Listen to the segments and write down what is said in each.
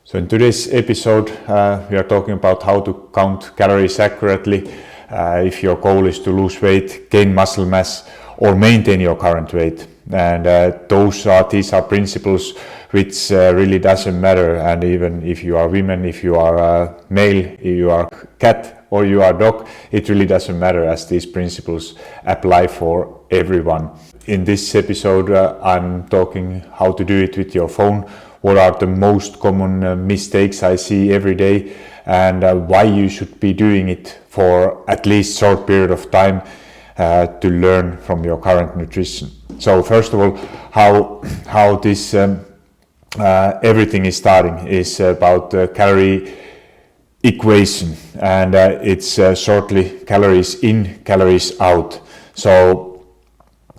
So in today's episode, we are talking about how to count calories accurately if your goal is to lose weight, gain muscle mass, or maintain your current weight. And these are principles which really doesn't matter. And even if you are women, if you are male, if you are cat or you are dog, it really doesn't matter, as these principles apply for everyone. In this episode, I'm talking how to do it with your phone. What are the most common mistakes I see every day, and why you should be doing it for at least short period of time to learn from your current nutrition. So first of all, how this everything is starting is about the calorie equation, and it's shortly calories in, calories out. So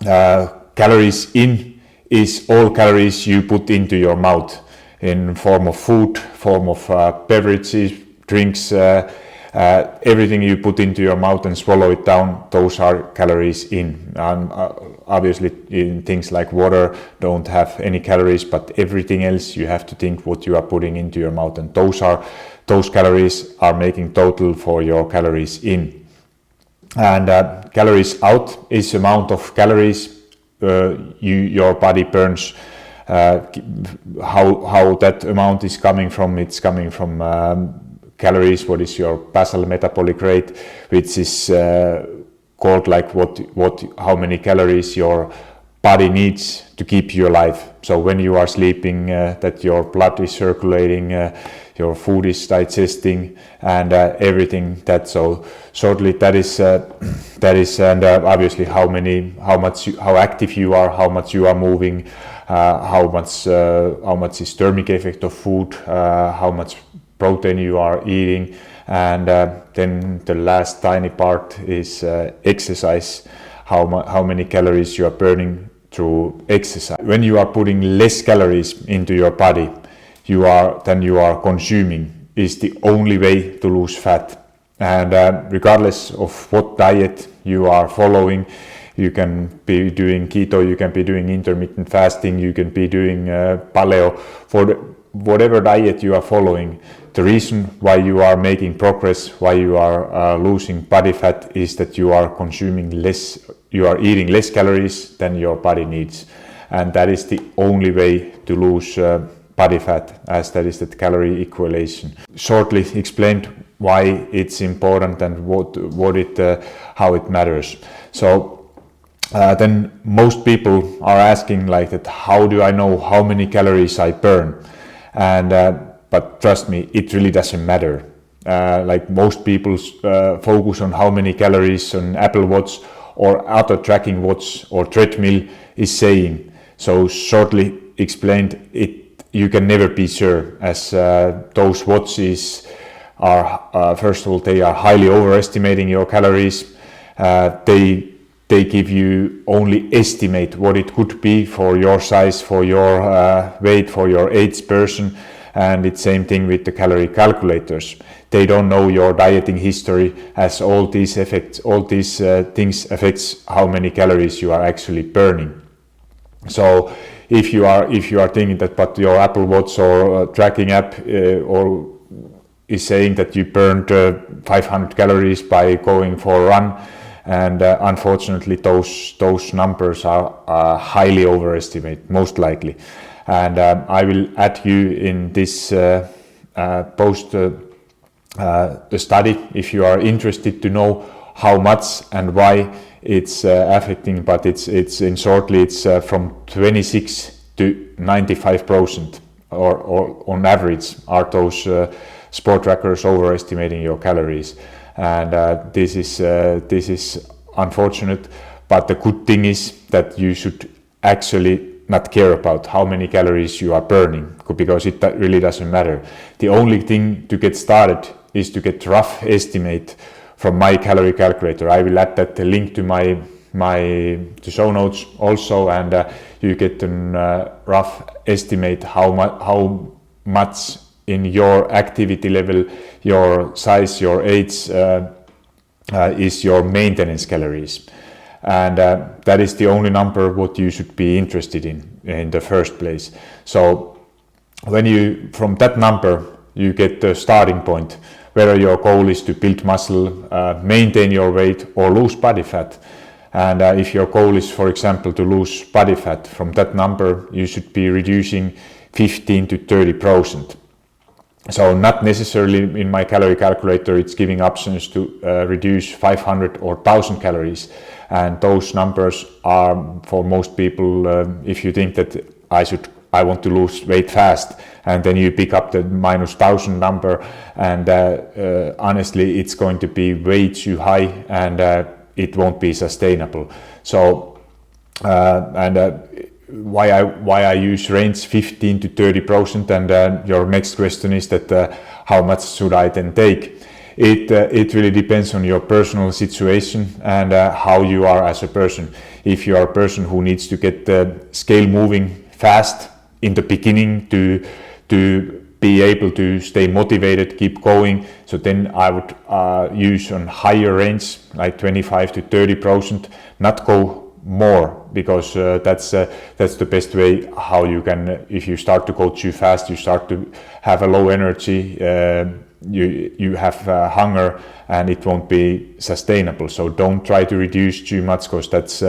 calories in is all calories you put into your mouth in form of food, form of beverages, drinks, everything you put into your mouth and swallow it down, those are calories in. Obviously in things like water don't have any calories, but everything else you have to think what you are putting into your mouth, and those calories are making total for your calories in. And calories out is amount of calories your body burns. How that amount is coming from? It's coming from calories. What is your basal metabolic rate, which is called like how many calories your body needs to keep you alive. So when you are sleeping, that your blood is circulating, your food is digesting, and everything that. So shortly, that is and obviously how active you are, how much you are moving, how much is thermic effect of food, how much protein you are eating, and then the last tiny part is exercise. How many calories you are burning through exercise. When you are putting less calories into your body, you are consuming, is the only way to lose fat. And regardless of what diet you are following, you can be doing keto, you can be doing intermittent fasting, you can be doing paleo. For whatever diet you are following, the reason why you are making progress, why you are losing body fat, is that you are consuming less, you are eating less calories than your body needs. And that is the only way to lose body fat, as that is the calorie equation. Shortly explained why it's important and how it matters. So then most people are asking like that, how do I know how many calories I burn? And but trust me, it really doesn't matter. Like most people focus on how many calories an Apple Watch or other tracking watch or treadmill is saying. So shortly explained, you can never be sure, as those watches are first of all, they are highly overestimating your calories. They give you only estimate what it could be for your size, for your weight, for your age person. And it's same thing with the calorie calculators. They don't know your dieting history, as all these things affects how many calories you are actually burning. So if you are thinking that, but your Apple Watch or tracking app or is saying that you burned 500 calories by going for a run, and unfortunately those numbers are highly overestimated, most likely. And I will add you in this post the study if you are interested to know how much and why it's affecting. But it's in shortly, it's from 26 to 95%, or on average are those sport trackers overestimating your calories. And this is unfortunate, but the good thing is that you should actually not care about how many calories you are burning, because it really doesn't matter. The only thing to get started is to get rough estimate from my calorie calculator. I will add that link to the show notes also, and you get a rough estimate how much in your activity level, your size, your age is your maintenance calories. And that is the only number what you should be interested in the first place. So when you, from that number, you get the starting point, whether your goal is to build muscle, maintain your weight, or lose body fat. And if your goal is, for example, to lose body fat, from that number you should be reducing 15 to 30%. So not necessarily in my calorie calculator it's giving options to reduce 500 or 1000 calories, and those numbers are for most people, if you think that I want to lose weight fast, and then you pick up the minus 1000 number, and honestly it's going to be way too high, and it won't be sustainable. So why I use range 15 to 30%, and your next question is that how much should I then take? It really depends on your personal situation and how you are as a person. If you are a person who needs to get the scale moving fast in the beginning to be able to stay motivated, keep going, so then I would use on higher range, like 25 to 30%, not go more, because that's the best way how you can, if you start to go too fast, you start to have a low energy, you have hunger, and it won't be sustainable. So don't try to reduce too much, because that's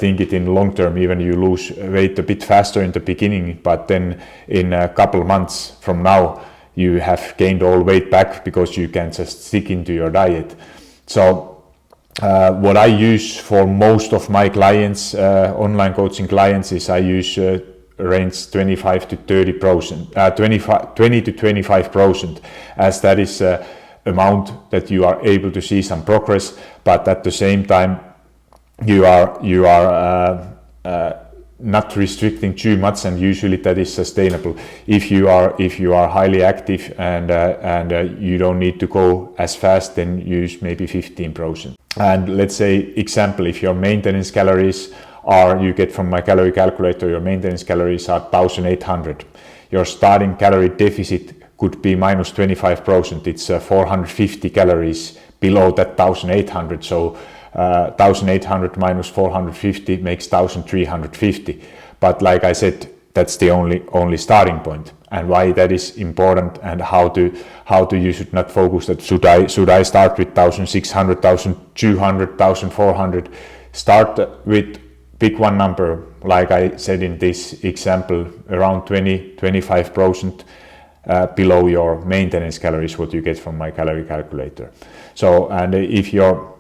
think it in long term. Even you lose weight a bit faster in the beginning, but then in a couple months from now you have gained all weight back because you can just stick into your diet. So what I use for most of my clients, online coaching clients, is I use range 25 to 30%, 20 to 25%, as that is amount that you are able to see some progress, but at the same time you are not restricting too much, and usually that is sustainable. If you are highly active and you don't need to go as fast, then use maybe 15%. And let's say example, if your maintenance calories are, you get from my calorie calculator, your maintenance calories are 1800, your starting calorie deficit could be minus 25%. It's 450 calories below that 1800. So 1800 minus 450 makes 1350. But like I said, that's the only starting point. And why that is important, and how to you should not focus that should I start with 1600, 1200, 1400. Start with pick one number, like I said in this example, around 20-25% below your maintenance calories, what you get from my calorie calculator. So, and if your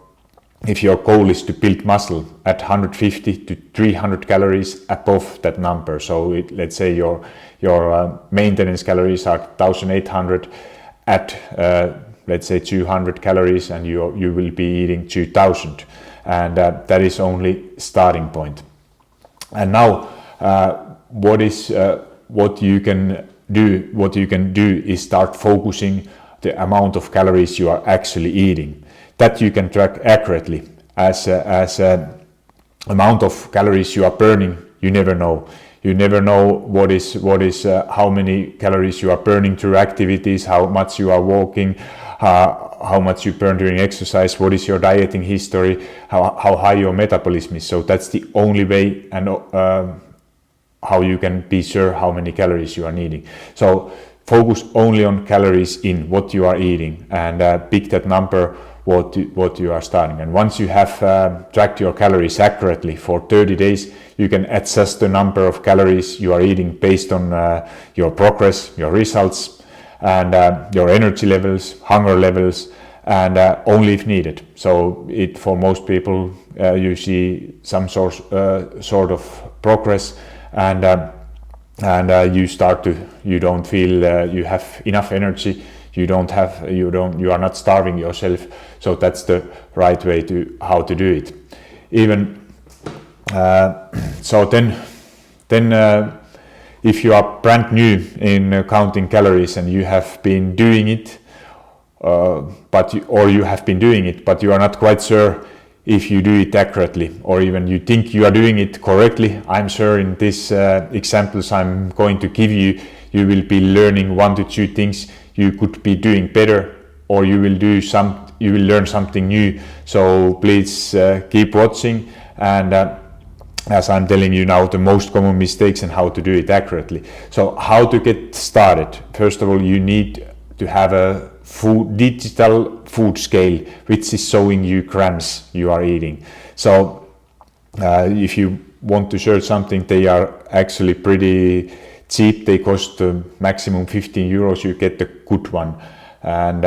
goal is to build muscle at 150 to 300 calories above that number, so let's say your maintenance calories are 1800, at let's say 200 calories, and you will be eating 2000, and that is only starting point. And now what you can do is start focusing the amount of calories you are actually eating. That you can track accurately, as amount of calories you are burning. You never know. You never know what is how many calories you are burning through activities, how much you are walking, how much you burn during exercise, what is your dieting history, how high your metabolism is. So that's the only way, and how you can be sure how many calories you are needing. So focus only on calories in, what you are eating, and pick that number what you are starting. And once you have tracked your calories accurately for 30 days, you can adjust the number of calories you are eating based on your progress, your results, and your energy levels, hunger levels, and only if needed. So for most people, you see some sort of progress, and you don't feel you have enough energy. You are not starving yourself. So that's the right way to how to do it. Even so then if you are brand new in counting calories, and you have been doing it, but you are not quite sure if you do it accurately, or even you think you are doing it correctly, I'm sure in these examples I'm going to give you, you will be learning 1 to 2 things you could be doing better, or you will learn something new. So please keep watching, and as I'm telling you now, the most common mistakes and how to do it accurately. So how to get started? First of all, you need to have a digital food scale which is showing you grams you are eating. So if you want to search something, they are actually pretty cheap. They cost maximum 15 euros. You get the good one. And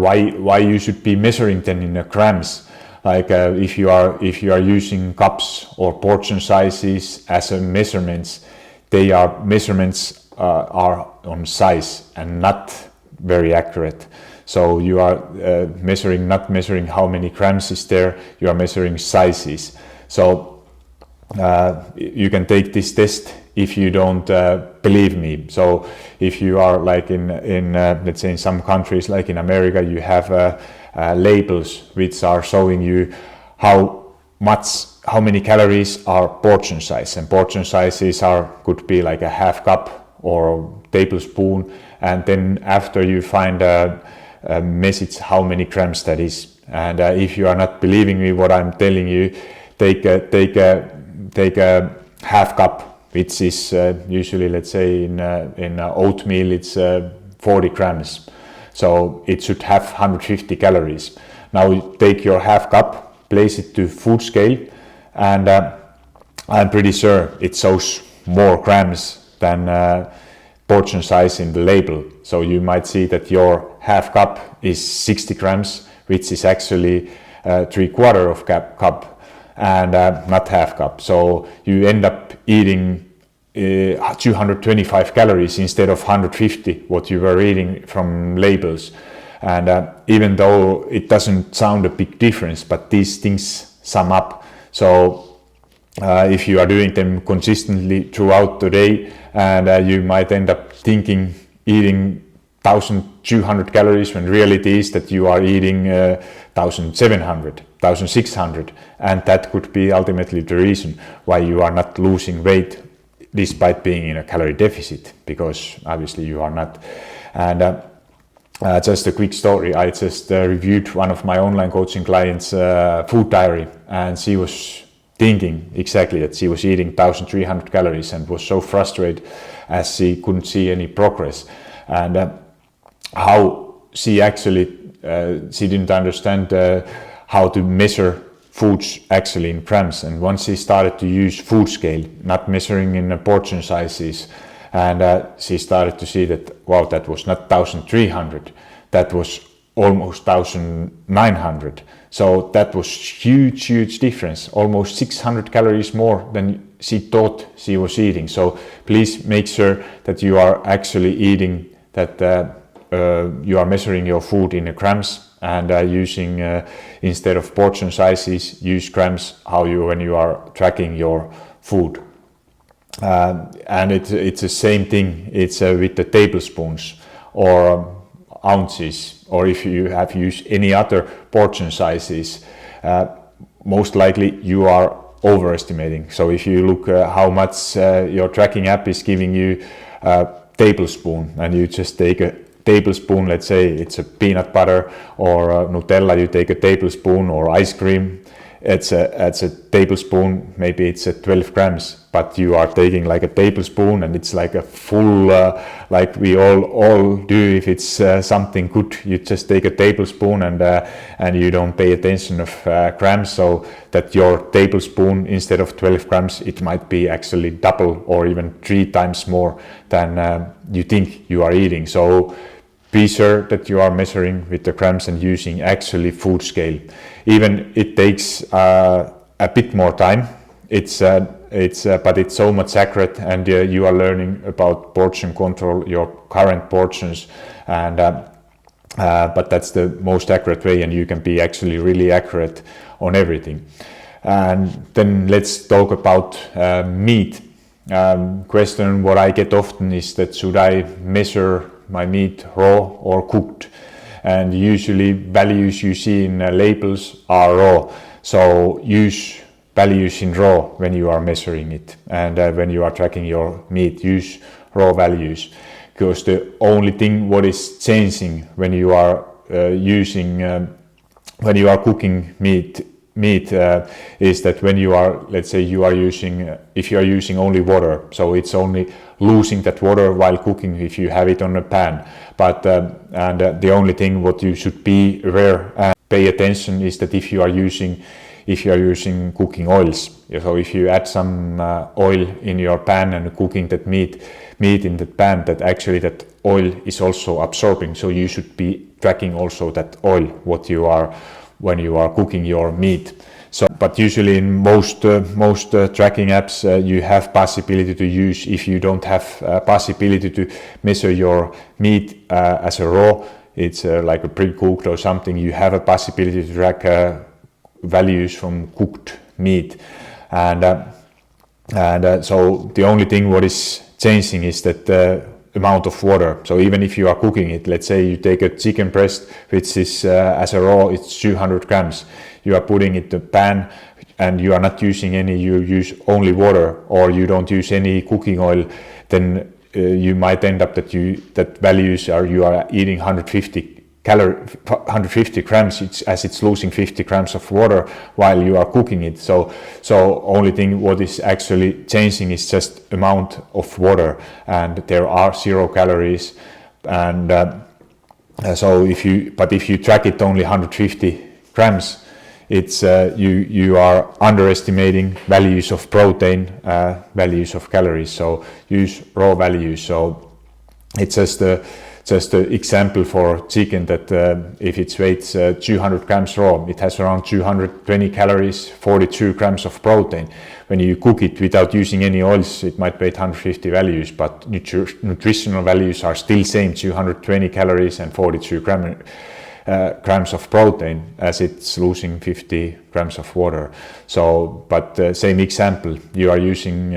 why you should be measuring them in grams? Like if you are using cups or portion sizes as a measurements, measurements are on size and not very accurate. So you are not measuring how many grams is there. You are measuring sizes. So you can take this test if you don't believe me. So if you are like in let's say in some countries like in America, you have labels which are showing you how many calories are portion size, and portion sizes could be like a half cup or a tablespoon, and then after you find a message how many grams that is. And if you are not believing me what I'm telling you, take a half cup, which is usually, let's say in oatmeal it's 40 grams. So it should have 150 calories. Now take your half cup, place it to food scale, and I'm pretty sure it shows more grams than portion size in the label. So you might see that your half cup is 60 grams, which is actually 3/4 of cup and not half cup. So you end up eating 225 calories instead of 150 what you were reading from labels. And even though it doesn't sound a big difference, but these things sum up. So if you are doing them consistently throughout the day, and you might end up thinking eating 1,200 calories when reality is that you are eating 1,700, 1,600, and that could be ultimately the reason why you are not losing weight despite being in a calorie deficit, because obviously you are not. And just a quick story, I just reviewed one of my online coaching clients' food diary, and she was thinking exactly that she was eating 1,300 calories and was so frustrated as she couldn't see any progress. And how she actually, she didn't understand how to measure foods actually in grams. And once she started to use food scale, not measuring in portion sizes, and she started to see that, wow, that was not 1,300, that was almost 1,900. So that was huge difference, almost 600 calories more than she thought she was eating. So please make sure that you are actually eating, that you are measuring your food in grams, and using instead of portion sizes, use grams when you are tracking your food. And it's the same thing. It's with the tablespoons or ounces, or if you have used any other portion sizes, most likely you are overestimating. So if you look how much your tracking app is giving you a tablespoon, and you just take a tablespoon, let's say it's a peanut butter or Nutella, you take a tablespoon, or ice cream, it's a tablespoon, maybe it's 12 grams, but you are taking like a tablespoon, and it's like a full, like we all do. If it's something good, you just take a tablespoon, and you don't pay attention of grams, so that your tablespoon, instead of 12 grams, it might be actually double or even 3 times more than you think you are eating. So be sure that you are measuring with the grams and using actually food scale. Even it takes a bit more time. But it's so much accurate, and you are learning about portion control, your current portions, and but that's the most accurate way, and you can be actually really accurate on everything. And then let's talk about meat. Question what I get often is that should I measure my meat raw or cooked? And usually values you see in labels are raw. So use values in raw when you are measuring it, and when you are tracking your meat, use raw values, because the only thing what is changing when you are when you are cooking meat, meat is that when you are, let's say you are using, if you are using only water, so it's only losing that water while cooking if you have it on a pan. But the only thing what you should be aware and pay attention is that if you are using cooking oils, so if you add some oil in your pan and cooking that meat in the pan, that actually that oil is also absorbing. So you should be tracking also that oil when you are cooking your meat. So, but usually in most tracking apps, you have possibility to use, if you don't have possibility to measure your meat as a raw, it's like a pre-cooked or something, you have a possibility to track values from cooked meat. And so the only thing what is changing is that amount of water. So even if you are cooking it, let's say you take a chicken breast, which is as a raw, it's 200 grams. You are putting it in the pan and you are not using any, you use only water, or you don't use any cooking oil, then you might end up that values are, you are eating 150 grams, as it's losing 50 grams of water while you are cooking it. So only thing what is actually changing is just amount of water, and there are 0 calories. And so if you track it only 150 grams, it's you are underestimating values of protein, values of calories. So use raw values. So it's just an example for chicken that if it weighs 200 grams raw, it has around 220 calories, 42 grams of protein. When you cook it without using any oils, it might weigh 150 values, but nutritional values are still same, 220 calories and 42 grams of protein, as it's losing 50 grams of water. So, but same example, you are using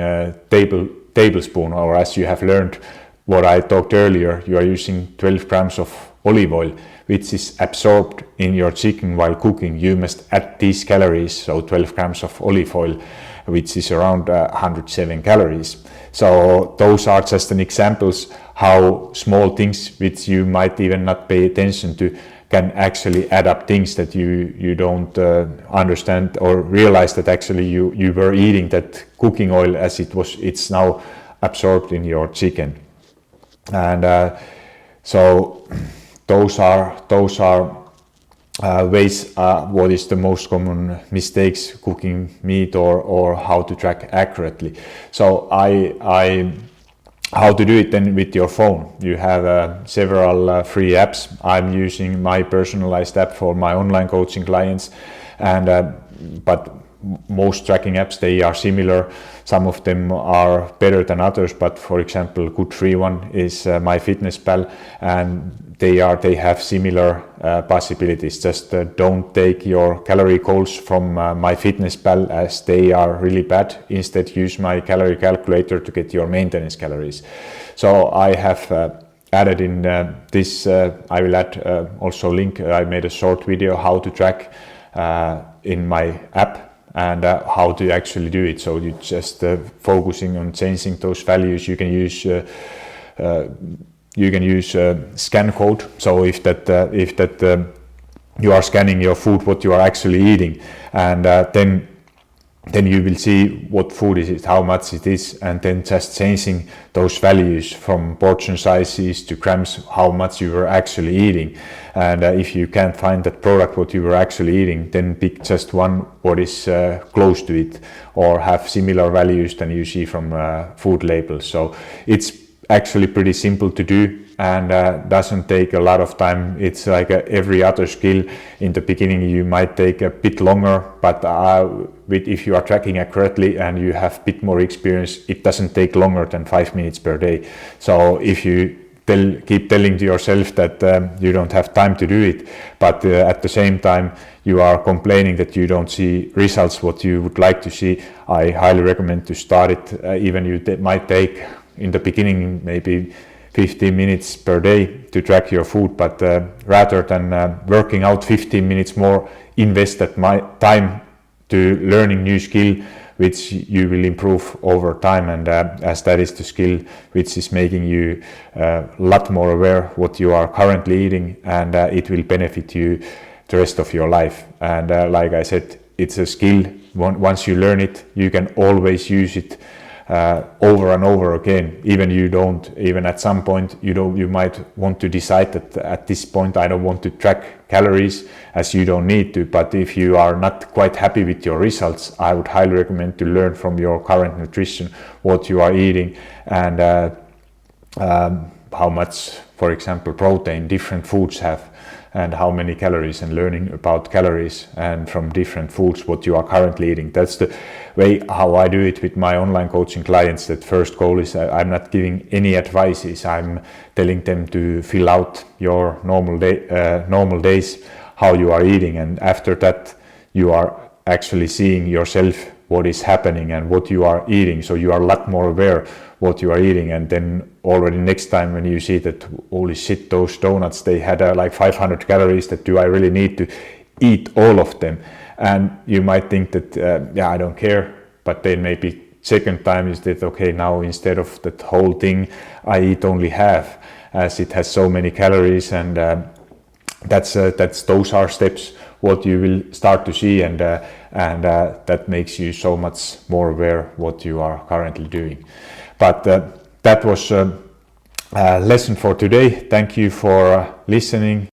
tablespoon, or as you have learned what I talked earlier, you are using 12 grams of olive oil, which is absorbed in your chicken while cooking. You must add these calories, so 12 grams of olive oil, which is around 107 calories. So those are just an examples how small things which you might even not pay attention to can actually add up things that you don't understand or realize that actually you were eating that cooking oil as it's now absorbed in your chicken. And so those are ways what is the most common mistakes cooking meat, or how to track accurately. So how to do it then with your phone. You have several free apps. I'm using my personalized app for my online coaching clients, and but most tracking apps, they are similar. Some of them are better than others, but for example, good free one is MyFitnessPal, and they have similar possibilities. Just don't take your calorie goals from MyFitnessPal, as they are really bad. Instead, use my calorie calculator to get your maintenance calories. So I have added in this, I will add also link. I made a short video how to track in my app, and how to actually do it. So you just focusing on changing those values. You can use scan code. So if that you are scanning your food, what you are actually eating, and then you will see what food is it, how much it is, and then just changing those values from portion sizes to grams, how much you were actually eating. And if you can't find that product what you were actually eating, then pick just one what is close to it, or have similar values than you see from food labels. So it's actually pretty simple to do, and doesn't take a lot of time. It's like every other skill. In the beginning you might take a bit longer, but if you are tracking accurately and you have a bit more experience, it doesn't take longer than 5 minutes per day. So if you keep telling to yourself that you don't have time to do it, but at the same time you are complaining that you don't see results what you would like to see, I highly recommend to start it. Even you might take in the beginning maybe 15 minutes per day to track your food, but rather than working out 15 minutes more, invest that time to learning new skill which you will improve over time, and as that is the skill which is making you a lot more aware what you are currently eating, and it will benefit you the rest of your life. And like I said, it's a skill. Once you learn it, you can always use it over and over again. Even at some point, you might want to decide that at this point I don't want to track calories, as you don't need to. But if you are not quite happy with your results, I would highly recommend to learn from your current nutrition what you are eating, and how much, for example, protein different foods have, and how many calories, and learning about calories and from different foods what you are currently eating. That's the way how I do it with my online coaching clients. That first goal is I'm not giving any advices. I'm telling them to fill out your normal days, how you are eating, and after that you are actually seeing yourself what is happening and what you are eating. So you are a lot more aware what you are eating, and then already next time when you see that, holy shit, those donuts, they had like 500 calories, that do I really need to eat all of them? And you might think that, I don't care, but then maybe second time is that, okay, now instead of that whole thing, I eat only half, as it has so many calories. And those are steps what you will start to see, and that makes you so much more aware what you are currently doing. But that was a lesson for today. Thank you for listening.